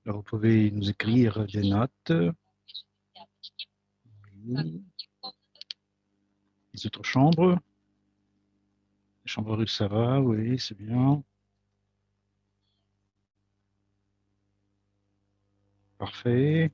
Alors, vous pouvez nous écrire des notes. Oui. Les autres chambres. La chambre russe, ça va, oui, c'est bien. Parfait.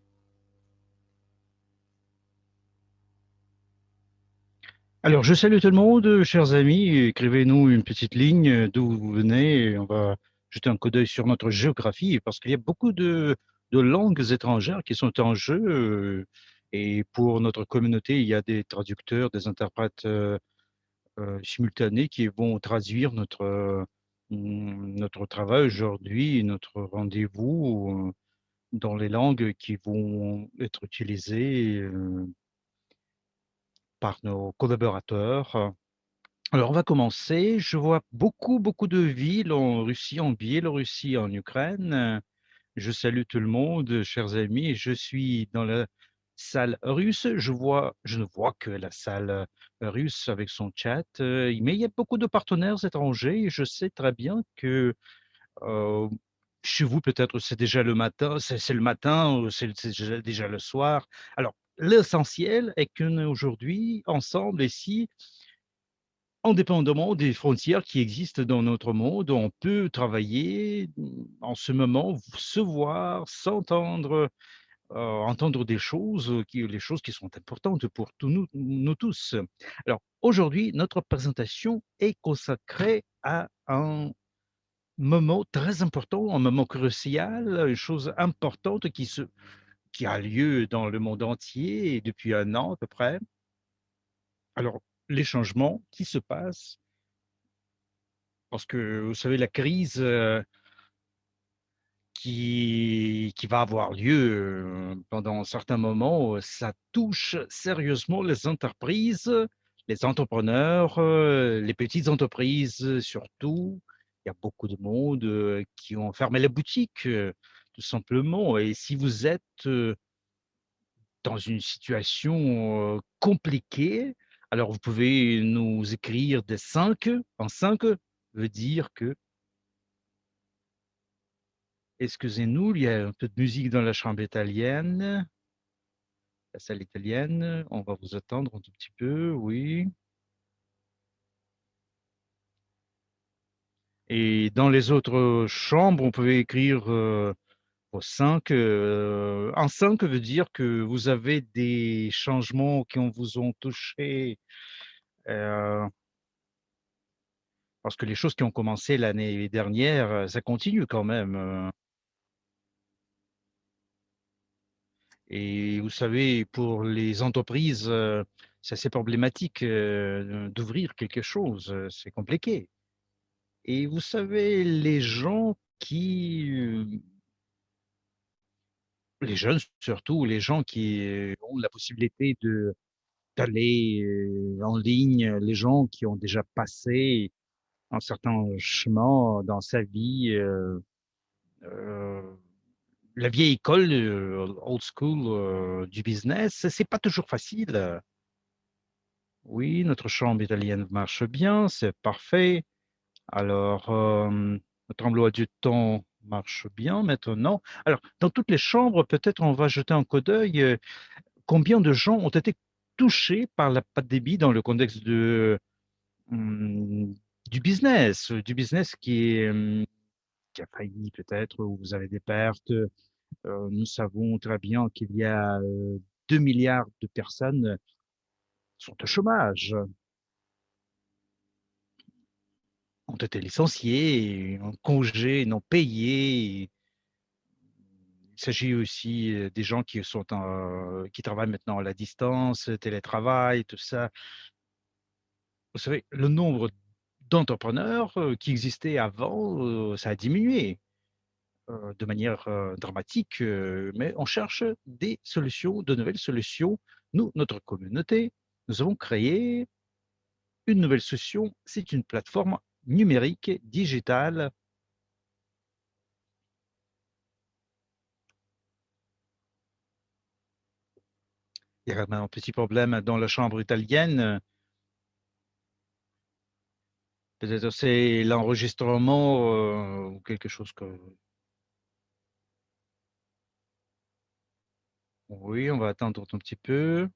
Alors, je salue tout le monde, chers amis. Écrivez-nous une petite ligne d'où vous venez. Et on va jeter un coup d'œil sur notre géographie parce qu'il y a beaucoup de langues étrangères qui sont en jeu. Et pour notre communauté, il y a des traducteurs, des interprètes simultanés qui vont traduire notre travail aujourd'hui, notre rendez-vous dans les langues qui vont être utilisées par nos collaborateurs. Alors, on va commencer. Je vois beaucoup de villes en Russie, en Biélorussie, en Ukraine. Je salue tout le monde, chers amis. Je suis dans la salle russe. Je ne vois que la salle russe avec son chat, mais il y a beaucoup de partenaires étrangers. Je sais très bien que euh, chez vous, peut-être, c'est déjà le matin, c'est le matin, ou c'est déjà le soir. Alors, l'essentiel est que nous, aujourd'hui, ensemble, ici, indépendamment des frontières qui existent dans notre monde, on peut travailler en ce moment, se voir, s'entendre, entendre des choses, les choses qui sont importantes pour nous tous. Alors, aujourd'hui, notre présentation est consacrée à un moment très important, un moment crucial, une chose importante qui a lieu dans le monde entier depuis un an à peu près. Alors, les changements qui se passent, parce que vous savez, la crise qui va avoir lieu pendant un certain moment, ça touche sérieusement les entreprises, les entrepreneurs, les petites entreprises surtout. Il y a beaucoup de monde qui ont fermé les boutiques, tout simplement. Et si vous êtes dans une situation compliquée, alors vous pouvez nous écrire des 5. En 5 veut dire que excusez-nous, il y a un peu de musique dans la chambre italienne, la salle italienne. On va vous attendre un tout petit peu, oui. Et dans les autres chambres, on peut écrire au 5. En 5 veut dire que vous avez des changements qui vous ont touché, euh, parce que les choses qui ont commencé l'année dernière, ça continue quand même. Et vous savez, pour les entreprises, c'est assez problématique d'ouvrir quelque chose, c'est compliqué. Et vous savez, les jeunes surtout, les gens qui ont la possibilité d'aller en ligne, les gens qui ont déjà passé un certain chemin dans sa vie, euh, la vieille école, old school du business, c'est pas toujours facile. Oui, notre chambre italienne marche bien, c'est parfait. Alors, notre emploi du temps marche bien maintenant. Alors, dans toutes les chambres, peut-être on va jeter un coup d'œil. Combien de gens ont été touchés par la pandémie dans le contexte hum, du business qui a failli peut-être, où vous avez des pertes. Nous savons très bien qu'il y a 2 milliards de personnes qui sont au chômage, ont été licenciées, en congé non payé. Il s'agit aussi des gens qui travaillent maintenant à la distance, télétravail, tout ça. Vous savez, le nombre d'entrepreneurs qui existaient avant, ça a diminué de manière dramatique, mais on cherche des solutions, de nouvelles solutions. Nous, notre communauté, nous avons créé une nouvelle solution. C'est une plateforme numérique, digitale. Il y a un petit problème dans la chambre italienne. Peut-être c'est l'enregistrement ou quelque chose que... Oui, on va attendre un petit peu.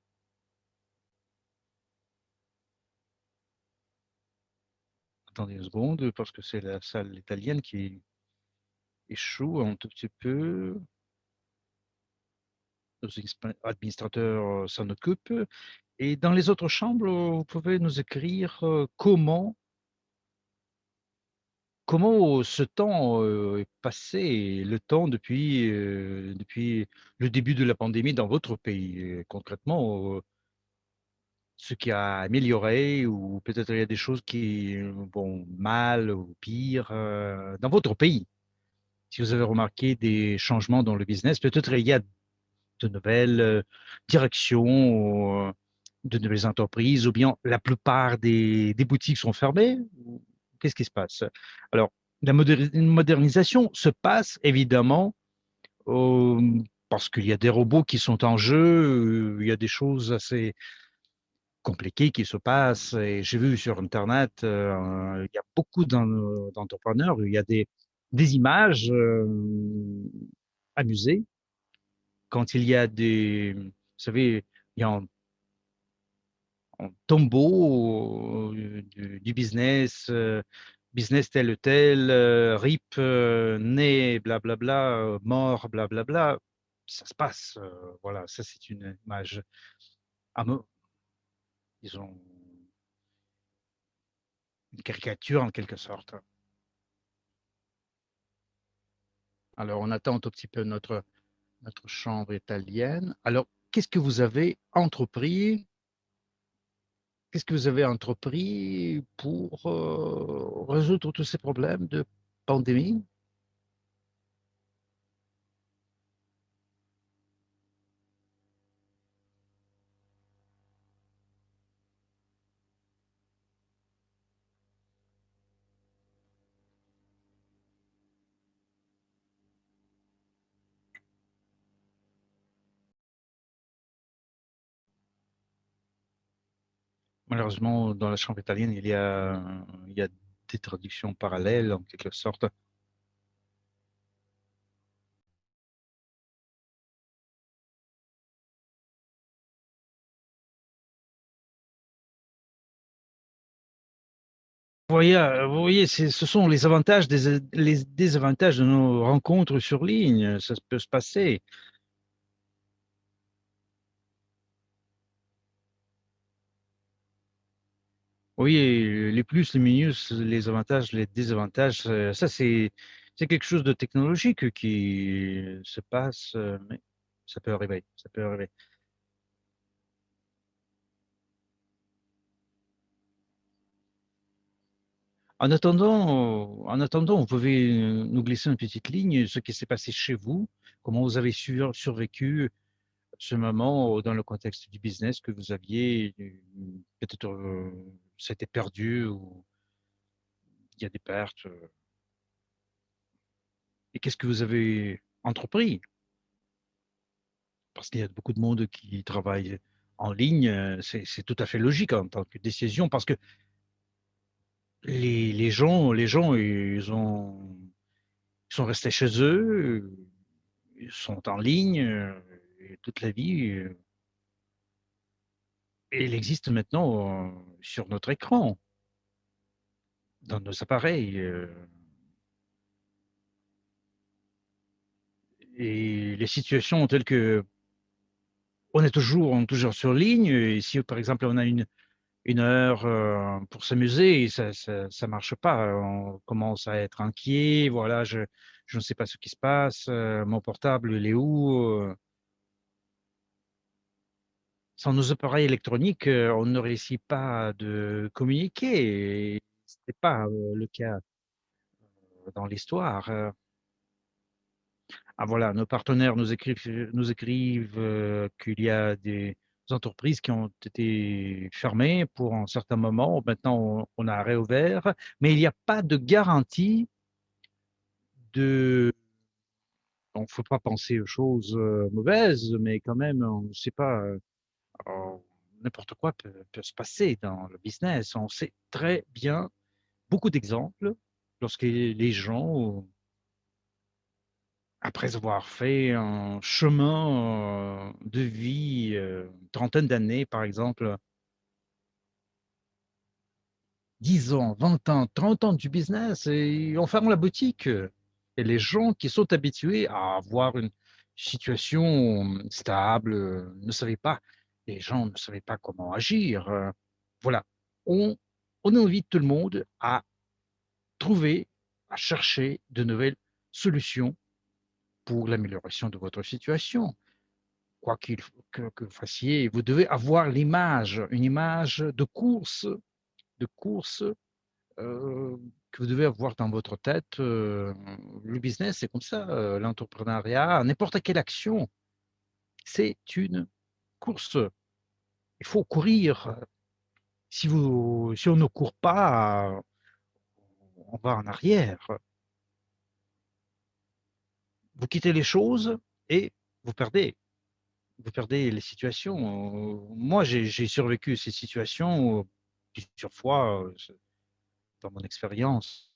Attendez une seconde, parce que c'est la salle italienne qui échoue un tout petit peu. Nos administrateurs s'en occupent. Et dans les autres chambres, vous pouvez nous écrire comment ce temps est passé, le temps depuis le début de la pandémie dans votre pays. Concrètement, ce qui a amélioré ou peut-être il y a des choses qui vont mal ou pire dans votre pays. Si vous avez remarqué des changements dans le business, peut-être il y a de nouvelles directions, de nouvelles entreprises, ou bien la plupart des boutiques sont fermées. Qu'est-ce qui se passe? Alors, la modernisation se passe évidemment euh, parce qu'il y a des robots qui sont en jeu, il y a des choses assez compliquées qui se passent. Et j'ai vu sur Internet, il y a beaucoup d'entrepreneurs, il y a des images amusées quand il y a vous savez, il y a un tombeau du business, business tel ou tel, RIP, né, blablabla, mort, blablabla. Ça se passe, voilà, ça c'est une image. Ah, ils ont une caricature en quelque sorte. Alors, on attend un tout petit peu notre chambre italienne. Alors, qu'est-ce que vous avez entrepris pour résoudre tous ces problèmes de pandémie? Malheureusement, dans la chambre italienne, il y a des traductions parallèles, en quelque sorte. Vous voyez, ce sont les avantages, les désavantages de nos rencontres sur ligne. Ça peut se passer. Oui, les plus, les minus, les avantages, les désavantages, ça, c'est quelque chose de technologique qui se passe, mais ça peut arriver, ça peut arriver. En attendant, vous pouvez nous glisser une petite ligne, ce qui s'est passé chez vous, comment vous avez survécu ce moment dans le contexte du business que vous aviez, peut-être c'était perdu ou il y a des pertes. Et qu'est-ce que vous avez entrepris? Parce qu'il y a beaucoup de monde qui travaille en ligne, c'est tout à fait logique en tant que décision, parce que les gens, ils sont restés chez eux, ils sont en ligne toute la vie. Et il existe maintenant sur notre écran, dans nos appareils. Et les situations telles que on est toujours sur ligne. Et si par exemple on a une heure pour s'amuser, et ça marche pas. On commence à être inquiet. Voilà, je ne sais pas ce qui se passe. Mon portable, il est où? Sans nos appareils électroniques, on ne réussit pas de communiquer. Et ce n'est pas le cas dans l'histoire. Ah voilà, nos partenaires nous écrivent qu'il y a des entreprises qui ont été fermées pour un certain moment. Maintenant, on a réouvert, mais il n'y a pas de garantie de. Il ne faut pas penser aux choses mauvaises, mais quand même, on ne sait pas. Oh, n'importe quoi peut se passer dans le business. On sait très bien beaucoup d'exemples lorsque les gens après avoir fait un chemin de vie, une trentaine d'années, par exemple, 10 ans, 20 ans, 30 ans du business, et on ferme la boutique. Et les gens qui sont habitués à avoir une situation stable ne savaient pas, les gens ne savaient pas comment agir. Voilà, on, on invite tout le monde à trouver, à chercher de nouvelles solutions pour l'amélioration de votre situation. Quoi que vous fassiez, vous devez avoir l'image, une image de course que vous devez avoir dans votre tête. Le business, c'est comme ça, l'entrepreneuriat, n'importe quelle action, c'est une course. Il faut courir. Si on ne court pas, on va en arrière. Vous quittez les choses et vous perdez. Vous perdez les situations. Moi, j'ai survécu ces situations plusieurs fois dans mon expérience.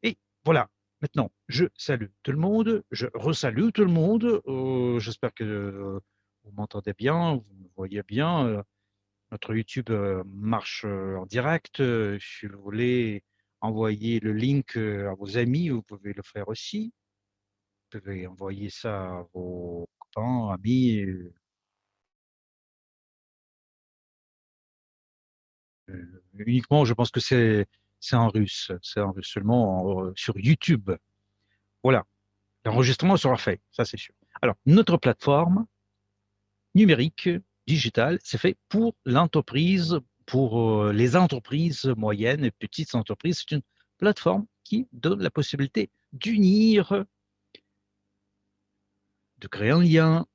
Et voilà, maintenant, je salue tout le monde, je resalue tout le monde. J'espère que vous m'entendez bien, vous me voyez bien. Notre YouTube marche en direct. Si vous voulez envoyer le link à vos amis, vous pouvez le faire aussi. Vous pouvez envoyer ça à vos copains, amis. Uniquement, je pense que c'est en russe. C'est en russe seulement sur YouTube. Voilà, l'enregistrement sera fait, ça c'est sûr. Alors, notre plateforme numérique, digitale, c'est fait pour l'entreprise, pour les entreprises moyennes et petites entreprises. C'est une plateforme qui donne la possibilité d'unir, de créer un lien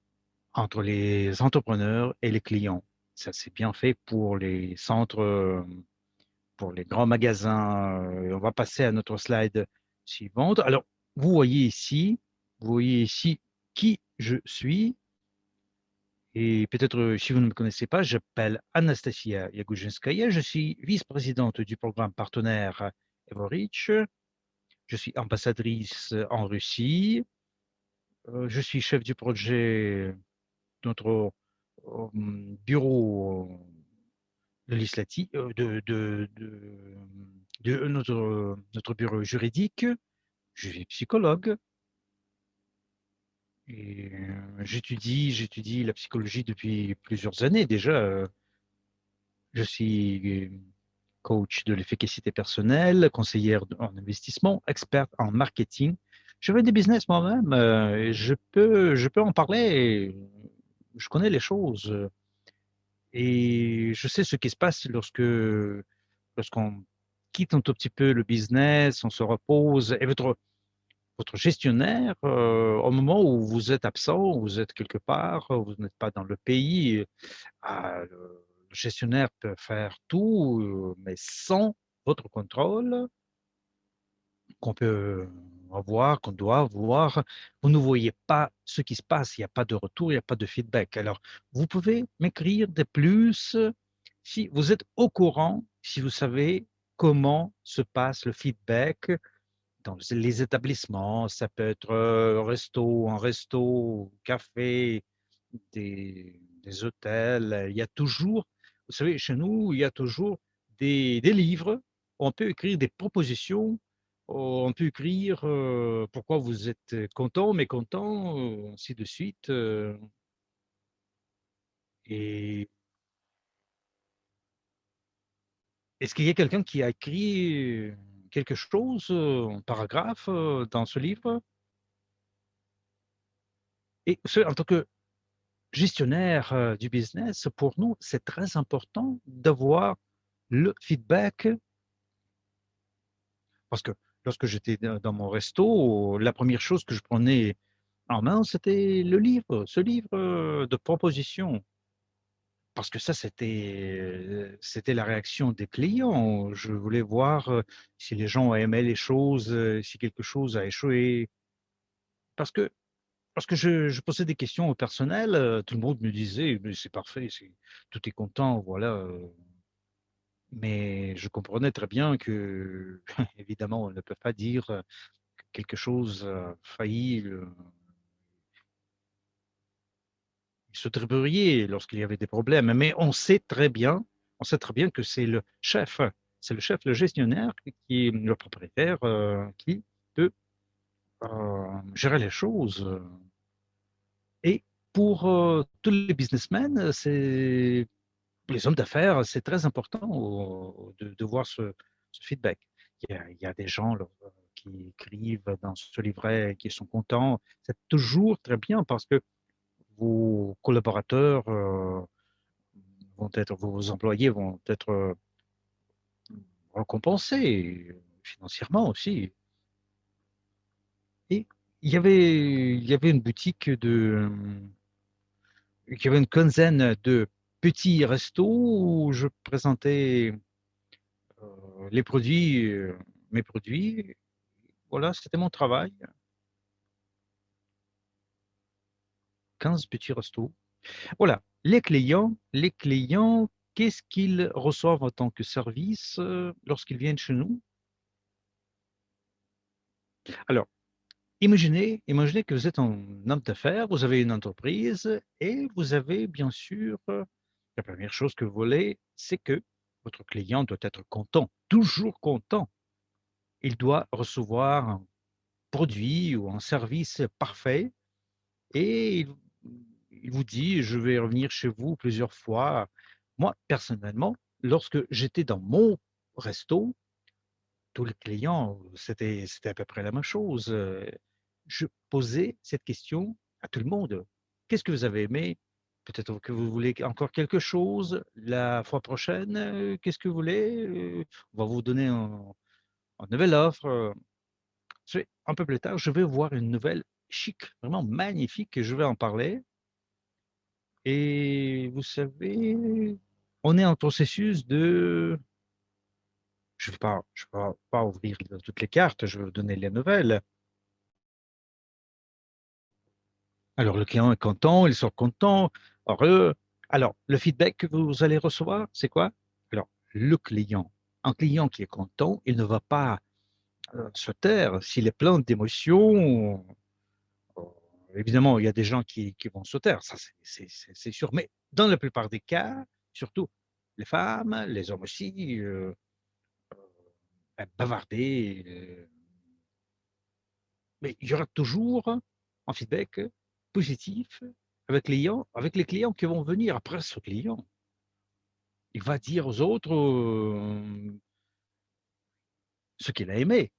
entre les entrepreneurs et les clients. Ça, c'est bien fait pour les centres, pour les grands magasins. On va passer à notre slide suivante. Alors, vous voyez ici qui je suis. Et peut-être, si vous ne me connaissez pas, j'appelle Anastasia Yaguzhinskaya. Je suis vice-présidente du programme partenaire EvoReach. Je suis ambassadrice en Russie. Je suis chef du projet de notre bureau législatif, de notre bureau juridique. Je suis psychologue et j'étudie la psychologie depuis plusieurs années déjà. Je suis coach de l'efficacité personnelle, conseillère en investissement, experte en marketing. Je fais des business moi-même. Je peux en parler. Je connais les choses et je sais ce qui se passe lorsqu'on quitte un tout petit peu le business, on se repose. Et votre gestionnaire, au moment où vous êtes absent, vous êtes quelque part, vous n'êtes pas dans le pays, le gestionnaire peut faire tout, mais sans votre contrôle, qu'on peut avoir, qu'on doit avoir. Vous ne voyez pas ce qui se passe, il n'y a pas de retour, il n'y a pas de feedback. Alors, vous pouvez m'écrire de plus si vous êtes au courant, si vous savez comment se passe le feedback dans les établissements. Ça peut être un resto, café, des hôtels. Il y a toujours, vous savez, chez nous, il y a toujours des livres. On peut écrire des propositions. On peut écrire pourquoi vous êtes content, mécontent, ainsi de suite. Et est-ce qu'il y a quelqu'un qui a écrit quelque chose, un paragraphe dans ce livre? Et en tant que gestionnaire du business, pour nous, c'est très important d'avoir le feedback parce que lorsque j'étais dans mon resto, la première chose que je prenais en main, c'était le livre, ce livre de propositions. Parce que ça, c'était la réaction des clients. Je voulais voir si les gens aimaient les choses, si quelque chose a échoué. Parce que lorsque je posais des questions au personnel, tout le monde me disait, mais c'est parfait, tout est content, voilà. Mais je comprenais très bien que, évidemment, on ne peut pas dire quelque chose failli se débrouiller lorsqu'il y avait des problèmes. Mais on sait très bien que c'est le chef, le gestionnaire, qui est le propriétaire, qui peut gérer les choses. Et pour tous les businessmen, c'est les hommes d'affaires, c'est très important de voir ce feedback. Il y a des gens là, qui écrivent dans ce livret, qui sont contents. C'est toujours très bien parce que vos collaborateurs vos employés vont être récompensés financièrement aussi. Et il y avait une boutique il y avait une quinzaine de petits restos où je présentais les produits, mes produits. Voilà, c'était mon travail. 15 petits restos. Voilà, les clients, qu'est-ce qu'ils reçoivent en tant que service lorsqu'ils viennent chez nous? Alors, imaginez que vous êtes un homme d'affaires, vous avez une entreprise et vous avez bien sûr, la première chose que vous voulez, c'est que votre client doit être content, toujours content. Il doit recevoir un produit ou un service parfait et il vous dit, je vais revenir chez vous plusieurs fois. Moi, personnellement, lorsque j'étais dans mon resto, tous les clients, c'était à peu près la même chose. Je posais cette question à tout le monde. Qu'est-ce que vous avez aimé? Peut-être que vous voulez encore quelque chose la fois prochaine. Qu'est-ce que vous voulez? On va vous donner une nouvelle offre. Un peu plus tard, je vais voir une nouvelle chic, vraiment magnifique, et je vais en parler. Et vous savez, on est en processus de... Je vais pas ouvrir toutes les cartes, je vais vous donner les nouvelles. Alors, le client est content, il sort content, heureux. Alors, le feedback que vous allez recevoir, c'est quoi? Alors, le client, un client qui est content, il ne va pas se taire. S'il est plein d'émotions, euh, évidemment, il y a des gens qui vont se taire, ça c'est sûr. Mais dans la plupart des cas, surtout les femmes, les hommes aussi, bavarder. Mais il y aura toujours un feedback positif avec les clients qui vont venir après ce client. Il va dire aux autres ce qu'il a aimé.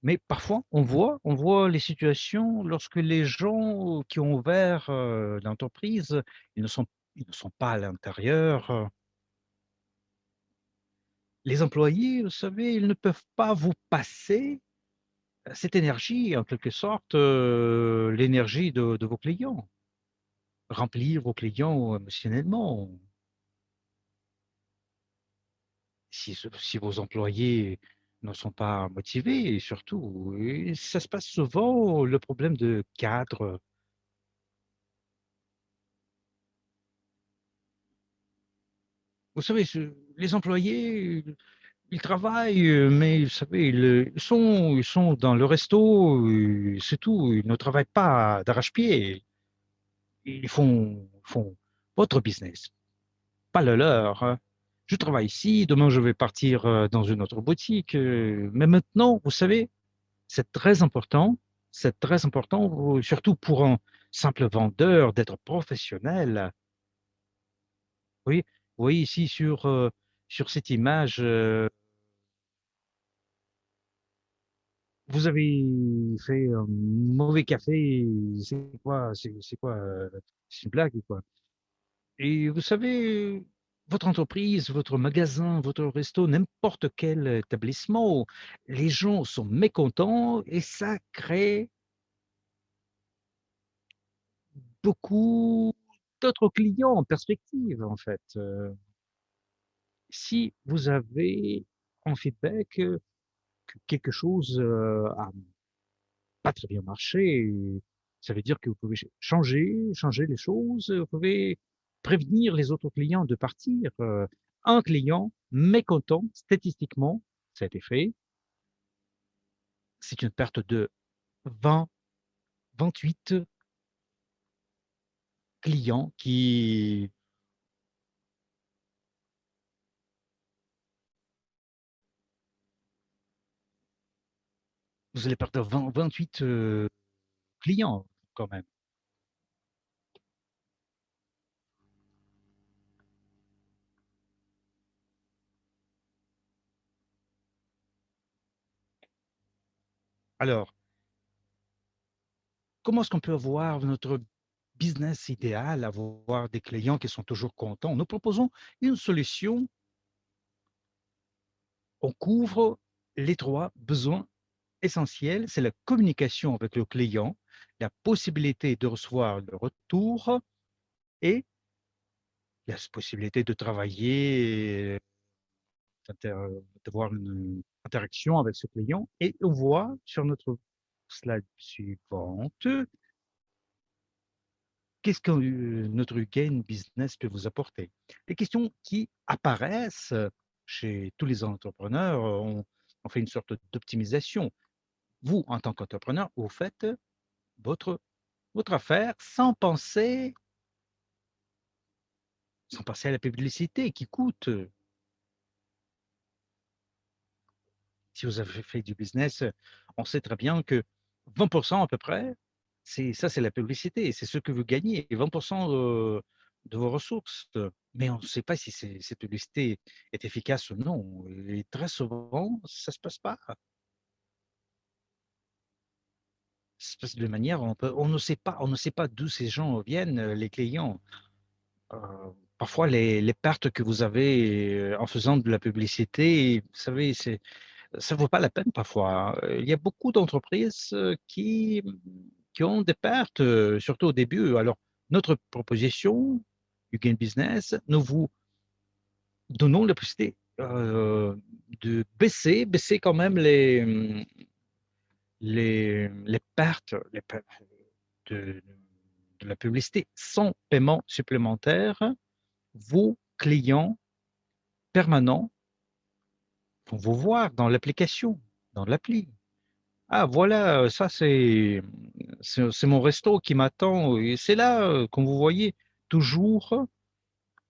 Mais parfois, on voit les situations lorsque les gens qui ont ouvert l'entreprise, ils ne sont, ils ne sont pas à l'intérieur. Les employés, vous savez, ils ne peuvent pas vous passer cette énergie, en quelque sorte, l'énergie de vos clients. Remplir vos clients émotionnellement. Si vos employés ne sont pas motivés, et surtout, et ça se passe souvent, le problème de cadre. Vous savez, les employés, ils travaillent, mais vous savez, ils sont dans le resto, c'est tout. Ils ne travaillent pas d'arrache-pied. Font votre business, pas le leur, hein. Je travaille ici, demain je vais partir dans une autre boutique. Mais maintenant, vous savez, c'est très important, surtout pour un simple vendeur, d'être professionnel. Vous voyez ici sur cette image, vous avez fait un mauvais café. C'est quoi? C'est quoi? C'est une blague ou quoi? Et vous savez, votre entreprise, votre magasin, votre resto, n'importe quel établissement, les gens sont mécontents et ça crée beaucoup d'autres clients en perspective, en fait. Si vous avez en feedback que quelque chose a pas très bien marché, ça veut dire que vous pouvez changer les choses, vous pouvez prévenir les autres clients de partir. Un client mécontent, statistiquement, ça a été fait, c'est une perte de 20, 28 clients qui vous allez perdre 28 clients quand même. Alors, comment est-ce qu'on peut avoir notre business idéal, avoir des clients qui sont toujours contents? Nous proposons une solution. On couvre les 3 besoins essentiels, c'est la communication avec le client, la possibilité de recevoir le retour et la possibilité de travailler, d'avoir une interaction avec ce client. Et on voit sur notre slide suivante, qu'est-ce que notre gain business peut vous apporter? Les questions qui apparaissent chez tous les entrepreneurs, on fait une sorte d'optimisation. Vous, en tant qu'entrepreneur, vous faites votre, votre affaire sans penser à la publicité qui coûte. Si vous avez fait du business, on sait très bien que 20% à peu près, c'est la publicité, c'est ce que vous gagnez, et 20% de vos ressources. Mais on ne sait pas si cette publicité est efficace ou non. Et très souvent, ça ne se passe pas. Ça se passe de manière, on ne sait pas d'où ces gens viennent, les clients. Euh, Parfois, les pertes que vous avez en faisant de la publicité, vous savez, ça ne vaut pas la peine parfois. Il y a beaucoup d'entreprises qui ont des pertes, surtout au début. Alors, notre proposition, du Gain Business, nous vous donnons la possibilité de baisser quand même les pertes, de, de la publicité sans paiement supplémentaire. Vos clients permanents vont vous voir dans l'application, dans l'appli. Ah, voilà, ça c'est mon resto qui m'attend. Et c'est là qu'on vous voyez toujours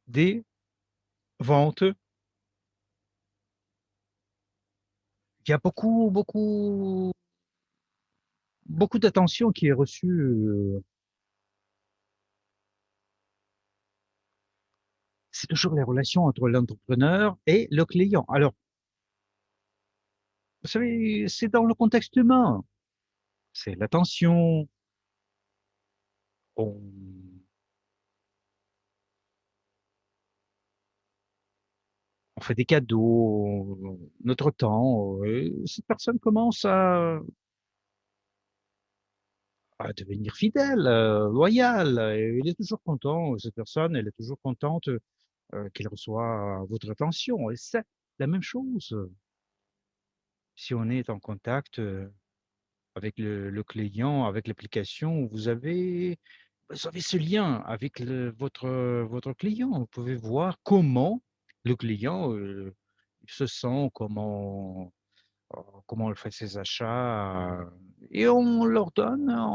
des ventes. Il y a beaucoup d'attention qui est reçue. C'est toujours les relations entre l'entrepreneur et le client. Alors, vous savez, c'est dans le contexte humain. C'est l'attention. On, on fait des cadeaux, notre temps. Et cette personne commence à devenir fidèle, loyal. Et il est toujours content, cette personne, elle est toujours contente qu'elle reçoit votre attention. Et c'est la même chose si on est en contact avec le client, avec l'application, vous avez ce lien avec votre client. Vous pouvez voir comment le client se sent, comment elle fait ses achats, et on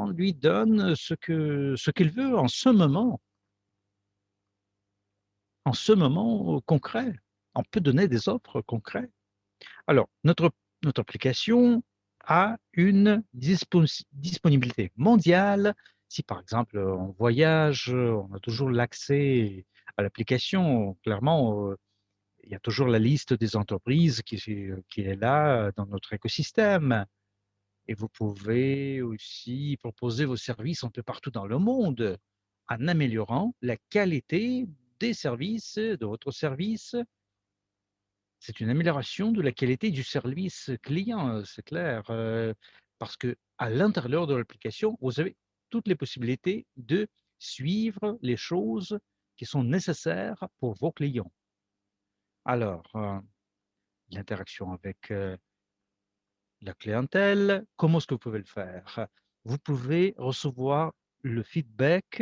lui donne ce qu'il veut en ce moment concret. On peut donner des offres concrètes. Alors, notre application a une disponibilité mondiale. Si par exemple on voyage, on a toujours l'accès à l'application. Clairement, il y a toujours la liste des entreprises qui est là dans notre écosystème. Et vous pouvez aussi proposer vos services un peu partout dans le monde en améliorant la qualité des services, de votre service. C'est une amélioration de la qualité du service client, c'est clair, parce que à l'intérieur de l'application, vous avez toutes les possibilités de suivre les choses qui sont nécessaires pour vos clients. Alors, l'interaction avec la clientèle, comment est-ce que vous pouvez le faire? Vous pouvez recevoir le feedback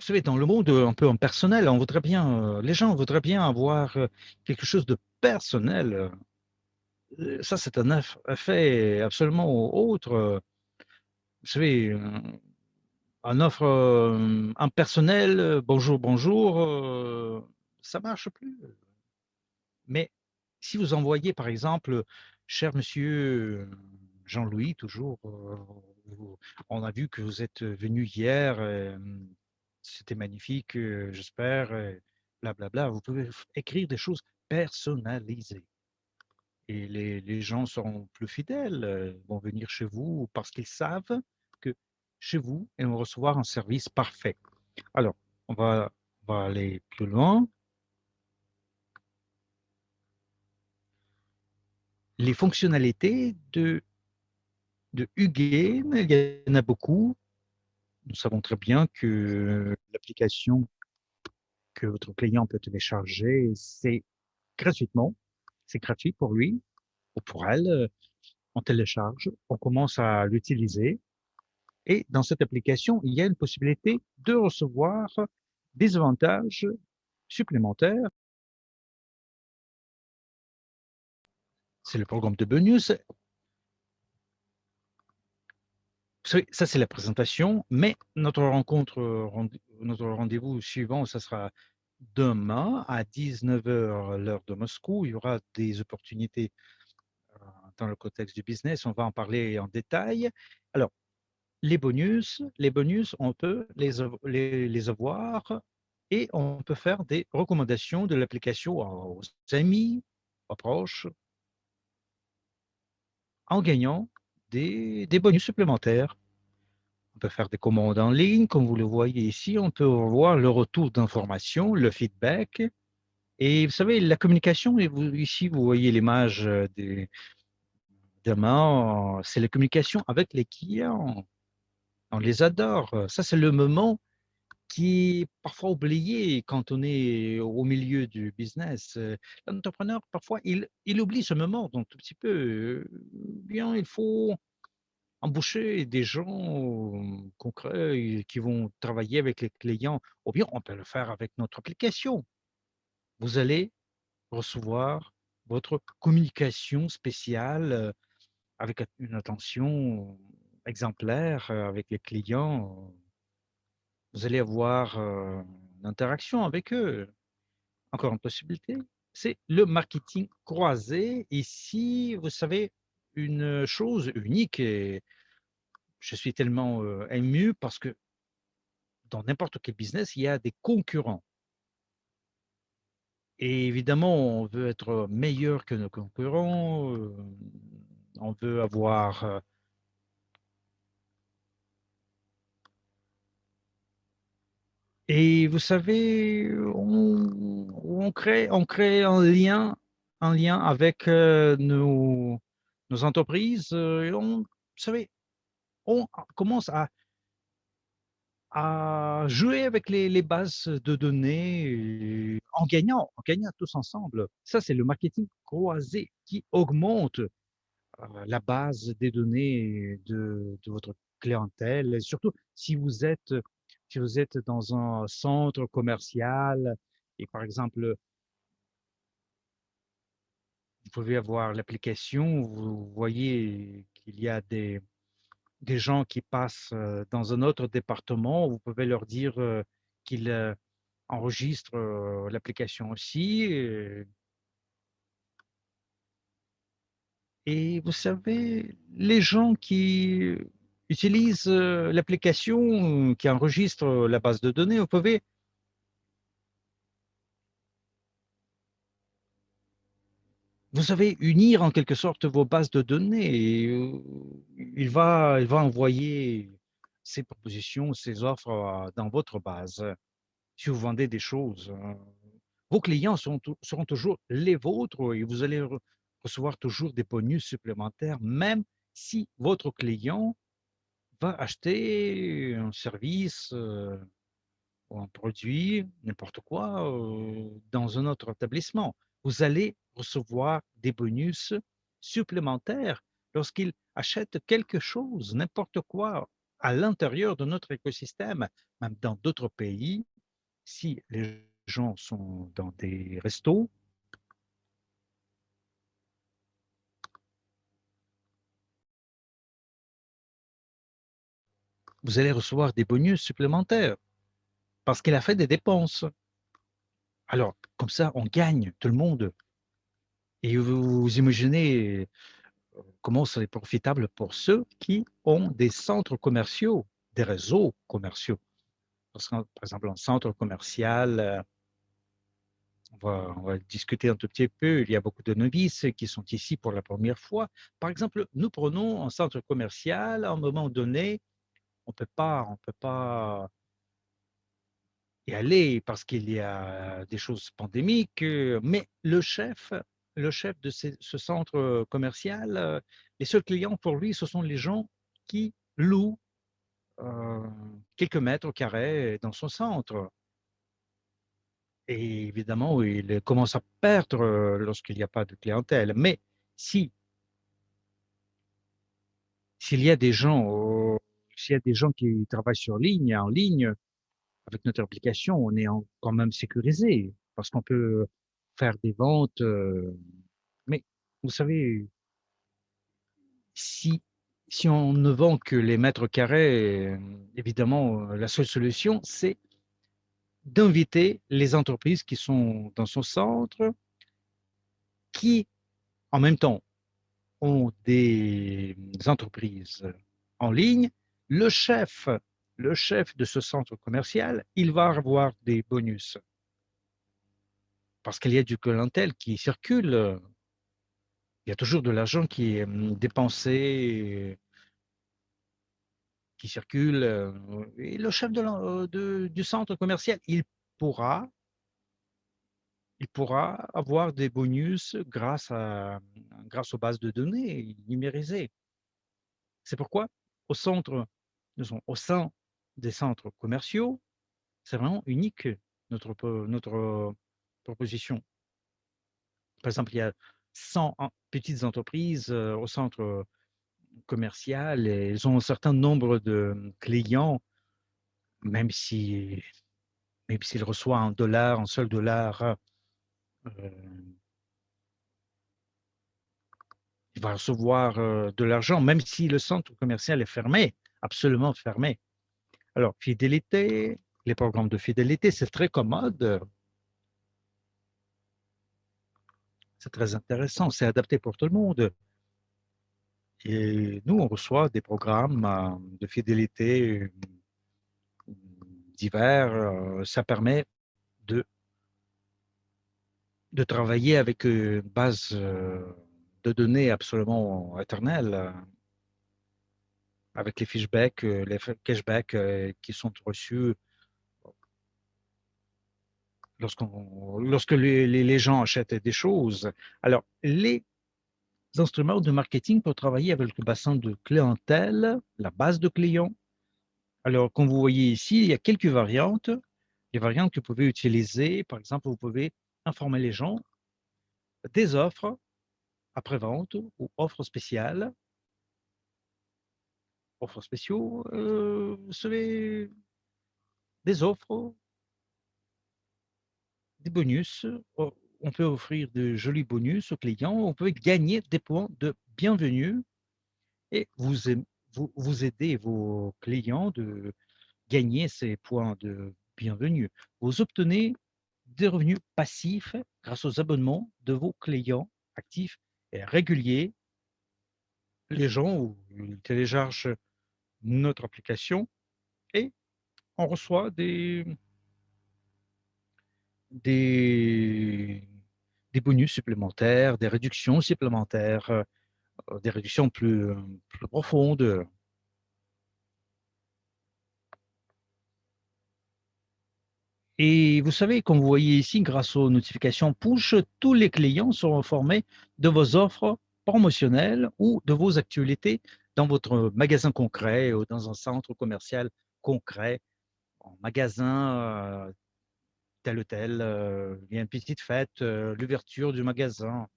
Vous savez, dans le monde un peu impersonnel, on voudrait bien, les gens voudraient bien avoir quelque chose de personnel. Ça, c'est un effet absolument autre. Vous savez, un offre impersonnel, bonjour, bonjour, ça marche plus. Mais si vous envoyez, par exemple, cher monsieur Jean-Louis, toujours, on a vu que vous êtes venu hier, c'était magnifique, j'espère, blablabla. Vous pouvez écrire des choses personnalisées et les gens seront plus fidèles, vont venir chez vous parce qu'ils savent que chez vous, ils vont recevoir un service parfait. Alors, on va, on va aller plus loin. Les fonctionnalités de Hugin, il y en a beaucoup. Nous savons très bien que l'application que votre client peut télécharger, c'est gratuitement. C'est gratuit pour lui ou pour elle. On télécharge, on commence à l'utiliser. Et dans cette application, il y a une possibilité de recevoir des avantages supplémentaires. C'est le programme de bonus. Ça, c'est la présentation, mais notre rendez-vous suivant, ça sera demain à 19 heures, l'heure de Moscou. Il y aura des opportunités dans le contexte du business. On va en parler en détail. Alors, les bonus, on peut les avoir et on peut faire des recommandations de l'application aux amis, aux proches, en gagnant des bonus supplémentaires. On peut faire des commandes en ligne, comme vous le voyez ici. On peut voir le retour d'information, le feedback. Et vous savez, la communication, et ici, vous voyez l'image des mains, c'est la communication avec les clients. On les adore. Ça, c'est le moment qui est parfois oublié quand on est au milieu du business. L'entrepreneur, parfois, il oublie ce moment. Donc, un petit peu, bien, il faut embaucher des gens concrets qui vont travailler avec les clients, ou bien on peut le faire avec notre application. Vous allez recevoir votre communication spéciale avec une attention exemplaire avec les clients. Vous allez avoir une interaction avec eux. Encore une possibilité, c'est le marketing croisé. Ici, vous savez, une chose unique et je suis tellement ému parce que dans n'importe quel business, il y a des concurrents. Et évidemment, on veut être meilleur que nos concurrents. On veut avoir. Et vous savez, on crée un lien avec nos entreprises. Et vous savez, on commence à jouer avec les bases de données en gagnant tous ensemble. Ça, c'est le marketing croisé qui augmente la base des données de votre clientèle. Et surtout, si vous êtes dans un centre commercial et par exemple, vous pouvez avoir l'application, vous voyez qu'il y a des gens qui passent dans un autre département, vous pouvez leur dire qu'ils enregistrent l'application aussi. Et vous savez, les gens qui utilisent l'application qui enregistre la base de données, vous savez unir en quelque sorte vos bases de données. Et, il va envoyer ses propositions, ses offres dans votre base. Si vous vendez des choses, vos clients seront toujours les vôtres et vous allez recevoir toujours des bonus supplémentaires, même si votre client va acheter un service ou un produit, n'importe quoi, dans un autre établissement. Vous allez recevoir des bonus supplémentaires lorsqu'il achète quelque chose, n'importe quoi. à l'intérieur de notre écosystème, même dans d'autres pays, si les gens sont dans des restos, vous allez recevoir des bonus supplémentaires parce qu'il a fait des dépenses. Alors, comme ça, on gagne, tout le monde. Et vous imaginez comment c'est profitable pour ceux qui ont des centres commerciaux, des réseaux commerciaux. Parce que, par exemple, un centre commercial, on va discuter un tout petit peu. Il y a beaucoup de novices qui sont ici pour la première fois. Par exemple, nous prenons un centre commercial. À un moment donné, on peut pas y aller parce qu'il y a des choses pandémiques. Mais le chef de ce centre commercial, les seuls clients pour lui, ce sont les gens qui louent euh, quelques mètres carrés dans son centre. Et évidemment, il commence à perdre lorsqu'il n'y a pas de clientèle. Mais si s'il y a des gens, s'il y a des gens qui travaillent en ligne, avec notre application, on est quand même sécurisé parce qu'on peut faire des ventes. Mais vous savez, si, si on ne vend que les mètres carrés, évidemment, la seule solution, c'est d'inviter les entreprises qui sont dans son centre, qui, en même temps, ont des entreprises en ligne. Le chef, le chef de ce centre commercial, il va avoir des bonus parce qu'il y a du clientèle qui circule. Il y a toujours de l'argent qui est dépensé, qui circule. Et le chef du centre commercial, pourra, il pourra avoir des bonus grâce aux bases de données numérisées. C'est pourquoi au centre, au sein des centres commerciaux, c'est vraiment unique notre proposition. Par exemple, il y a 100 petites entreprises au centre commercial et elles ont un certain nombre de clients, même si même s'ils reçoivent un seul dollar, il va recevoir de l'argent, même si le centre commercial est fermé, absolument fermé. Alors, fidélité, les programmes de fidélité, c'est très commode, c'est très intéressant, c'est adapté pour tout le monde. Et nous, on reçoit des programmes de fidélité divers. Ça permet de, de travailler avec une base de données absolument éternelle, avec les fichebacks, les cashbacks qui sont reçus lorsque les gens achètent des choses. Alors, les instruments de marketing pour travailler avec le bassin de clientèle, la base de clients. Alors, comme vous voyez ici, il y a quelques variantes. Les variantes que vous pouvez utiliser, par exemple, vous pouvez informer les gens des offres après-vente ou offres spéciales. Offres spéciaux, vous savez, des offres, des bonus. On peut offrir de jolis bonus aux clients. On peut gagner des points de bienvenue et vous aidez vos clients de gagner ces points de bienvenue. Vous obtenez des revenus passifs grâce aux abonnements de vos clients actifs et réguliers. Les gens ils téléchargent notre application et on reçoit des, des bonus supplémentaires, des réductions supplémentaires, des réductions plus profondes. Et vous savez, comme vous voyez ici, grâce aux notifications push, tous les clients sont informés de vos offres promotionnelles ou de vos actualités dans votre magasin concret ou dans un centre commercial concret, en magasin tel ou tel. Il y a une petite fête, l'ouverture du magasin,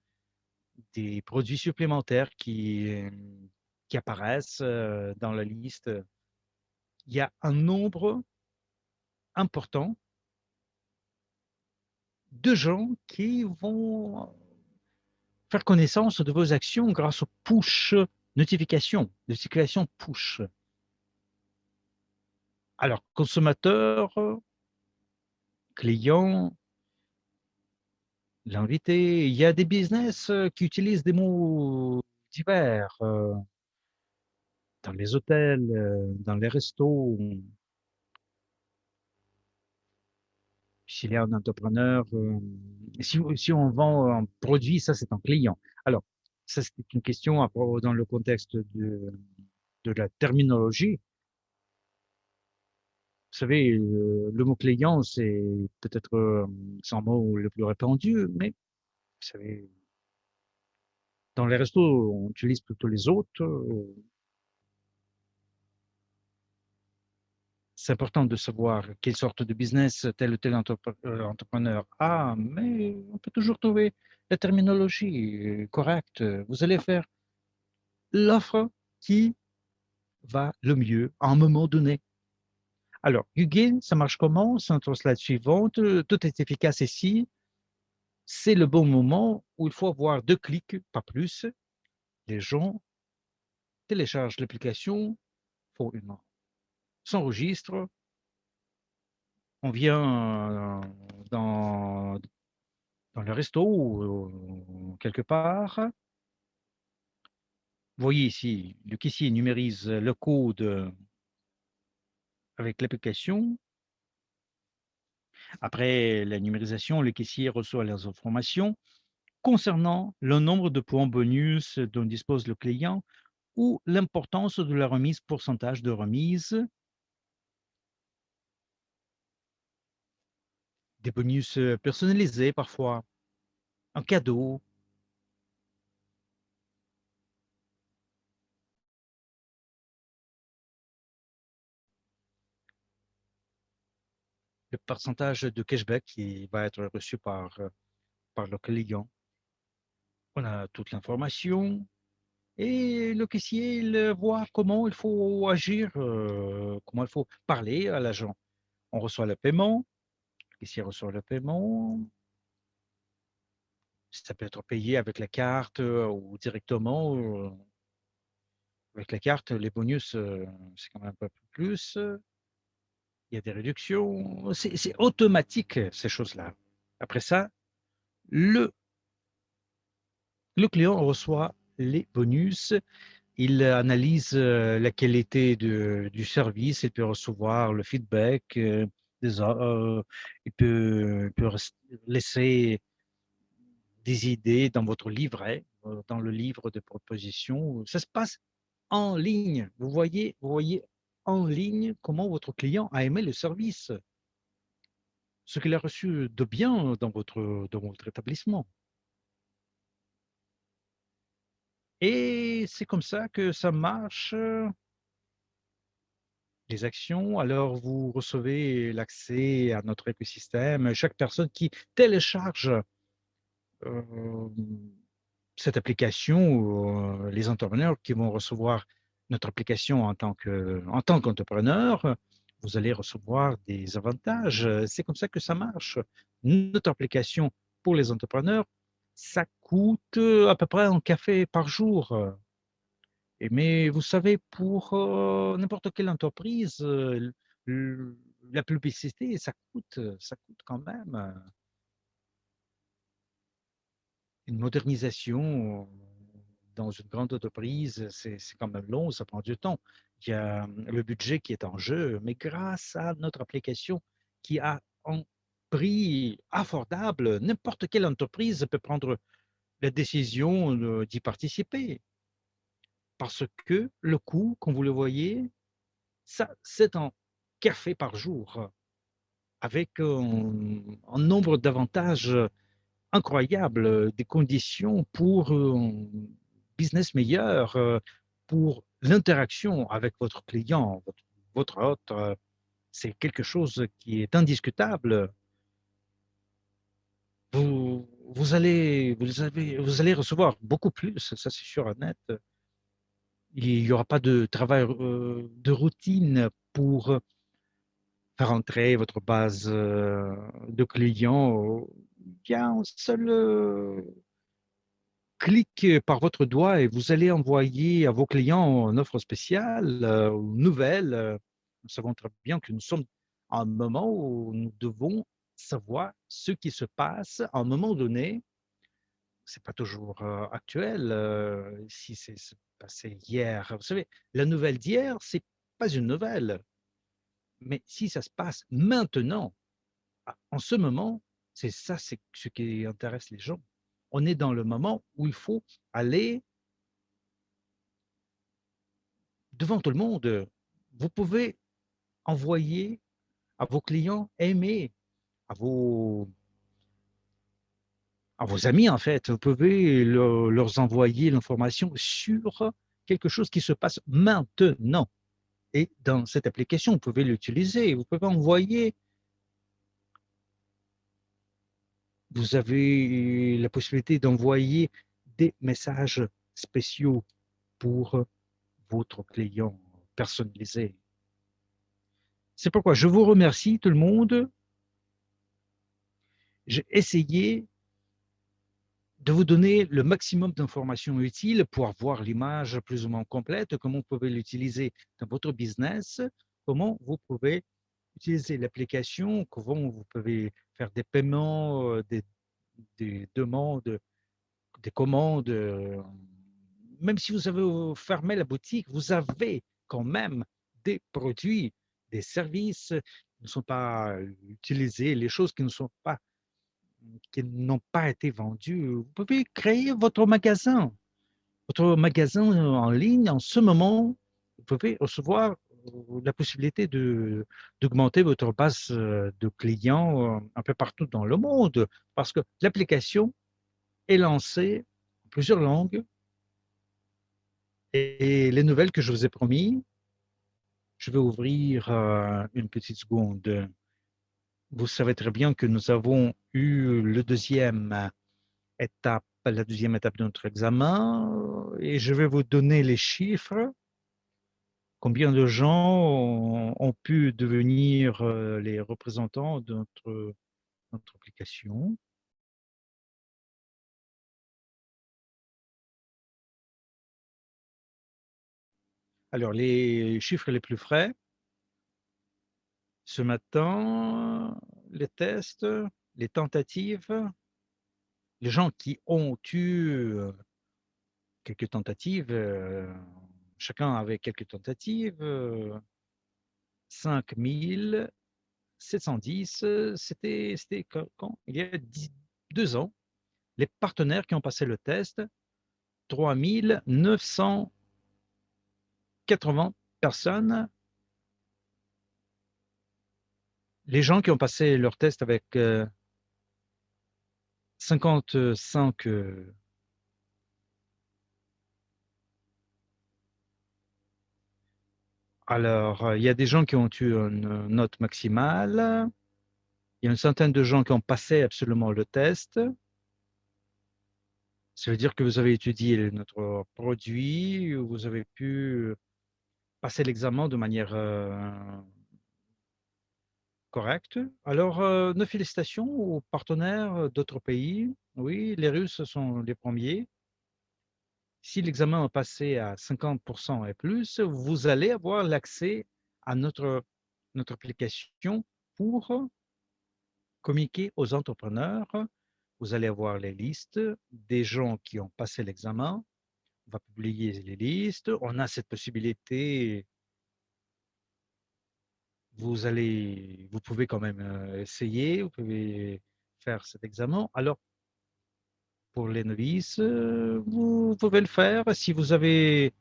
des produits supplémentaires qui apparaissent dans la liste. il y a un nombre important de gens qui vont faire connaissance de vos actions grâce aux push notifications push. Alors, consommateurs, clients, l'invité, il y a des business qui utilisent des mots divers dans les hôtels, dans les restos. S'il y a un entrepreneur, si on vend un produit, ça c'est un client. Alors, ça c'est une question dans le contexte de la terminologie. Vous savez, le mot client, c'est peut-être son mot le plus répandu, mais vous savez, dans les restos, on utilise plutôt les hôtes. C'est important de savoir quelle sorte de business tel ou tel entrepreneur a, mais on peut toujours trouver la terminologie correcte. Vous allez faire l'offre qui va le mieux à un moment donné. Alors, Hugues, ça marche comment? C'est notre slide suivante. Tout est efficace ici. C'est le bon moment où il faut avoir 2 clics, pas plus. Les gens téléchargent l'application, font s'enregistrent, on vient dans, dans le resto ou quelque part. Vous voyez ici, le caissier numérise le code avec l'application. Après la numérisation, le caissier reçoit les informations concernant le nombre de points bonus dont dispose le client ou l'importance de la remise, pourcentage de remise, des bonus personnalisés parfois, un cadeau. Le pourcentage de cashback qui va être reçu par le client. On a toute l'information et le caissier il voit comment il faut agir, comment il faut parler à l'agent. On reçoit le paiement, le caissier reçoit le paiement. Ça peut être payé avec la carte ou directement. Avec la carte, les bonus, c'est quand même un peu plus. Il y a des réductions. C'est automatique, ces choses-là. Après ça, le, le client reçoit les bonus. Il analyse la qualité du service. Il peut recevoir le feedback. Il peut laisser des idées dans votre livret, dans le livre de propositions. Ça se passe en ligne. Vous voyez en ligne comment votre client a aimé le service, ce qu'il a reçu de bien dans votre établissement. Et c'est comme ça que ça marche, les actions. Alors, vous recevez l'accès à notre écosystème. Chaque personne qui télécharge euh, cette application, les entrepreneurs qui vont recevoir notre application en tant qu'entrepreneur, vous allez recevoir des avantages. C'est comme ça que ça marche. Notre application pour les entrepreneurs, ça coûte à peu près un café par jour. Mais vous savez, pour n'importe quelle entreprise, la publicité, ça coûte quand même. Une modernisation dans une grande entreprise, c'est quand même long, ça prend du temps. Il y a le budget qui est en jeu, mais grâce à notre application qui a un prix abordable, n'importe quelle entreprise peut prendre la décision d'y participer. Parce que le coût, comme vous le voyez, ça, c'est un café par jour, avec un nombre d'avantages incroyables, des conditions pour un business meilleur, pour l'interaction avec votre client, votre hôte. C'est quelque chose qui est indiscutable. Vous allez recevoir beaucoup plus, ça c'est sûr et net. Il n'y aura pas de travail de routine pour faire entrer votre base de clients. Il y a un seul clic par votre doigt et vous allez envoyer à vos clients une offre spéciale, une nouvelle. Nous savons très bien que nous sommes à un moment où nous devons savoir ce qui se passe à un moment donné. C'est pas toujours actuel. Si c'est passé hier, vous savez, la nouvelle d'hier, c'est pas une nouvelle. Mais si ça se passe maintenant, en ce moment, c'est ça, c'est ce qui intéresse les gens. On est dans le moment où il faut aller devant tout le monde. Vous pouvez envoyer à vos clients aimés, à vos, à vos amis, en fait. Vous pouvez leur envoyer l'information sur quelque chose qui se passe maintenant. Et dans cette application, vous pouvez l'utiliser. Vous pouvez envoyer, vous avez la possibilité d'envoyer des messages spéciaux pour votre client personnalisé. C'est pourquoi je vous remercie tout le monde. J'ai essayé de vous donner le maximum d'informations utiles pour avoir l'image plus ou moins complète, comment vous pouvez l'utiliser dans votre business, comment vous pouvez utiliser l'application, comment vous pouvez faire des paiements, des demandes, des commandes. Même si vous avez fermé la boutique, vous avez quand même des produits, des services qui ne sont pas utilisés, les choses qui n'ont pas été vendues. Vous pouvez créer votre magasin en ligne. En ce moment, vous pouvez recevoir la possibilité d'augmenter votre base de clients un peu partout dans le monde parce que l'application est lancée en plusieurs langues et les nouvelles que je vous ai promis, je vais ouvrir une petite seconde. Vous savez très bien que nous avons eu la deuxième étape de notre examen et je vais vous donner les chiffres. Combien de gens ont pu devenir les représentants de notre application? Alors, les chiffres les plus frais, ce matin, les tests, les tentatives, les gens qui ont eu quelques tentatives, chacun avait quelques tentatives, 5710, c'était quand? Il y a 2 ans. Les partenaires qui ont passé le test, 3980 personnes. Les gens qui ont passé leur test avec 55. Alors, il y a des gens qui ont eu une note maximale. Il y a une centaine de gens qui ont passé absolument le test. Ça veut dire que vous avez étudié notre produit, vous avez pu passer l'examen de manière correcte. Alors, nos félicitations aux partenaires d'autres pays. Oui, les Russes sont les premiers. Si l'examen est passé à 50% et plus, vous allez avoir l'accès à notre application pour communiquer aux entrepreneurs. Vous allez avoir les listes des gens qui ont passé l'examen. On va publier les listes. On a cette possibilité. Vous pouvez quand même essayer. Vous pouvez faire cet examen. Alors, pour les novices, vous pouvez le faire. Si vous avez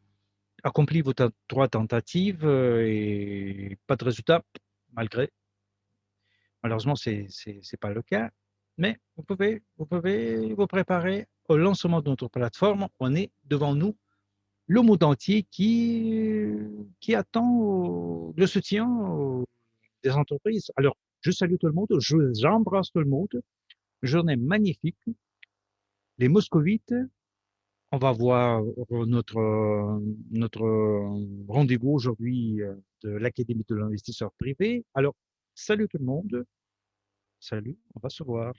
accompli vos 3 tentatives et pas de résultat, malgré. Malheureusement, c'est pas le cas. Mais vous pouvez vous préparer au lancement de notre plateforme. On est devant nous le monde entier qui attend le soutien des entreprises. Alors, je salue tout le monde, j'embrasse tout le monde. Journée magnifique. Les moscovites On va voir notre rendez-vous aujourd'hui de l'Académie de l'investisseur privé. Alors, salut tout le monde. Salut, on va se voir.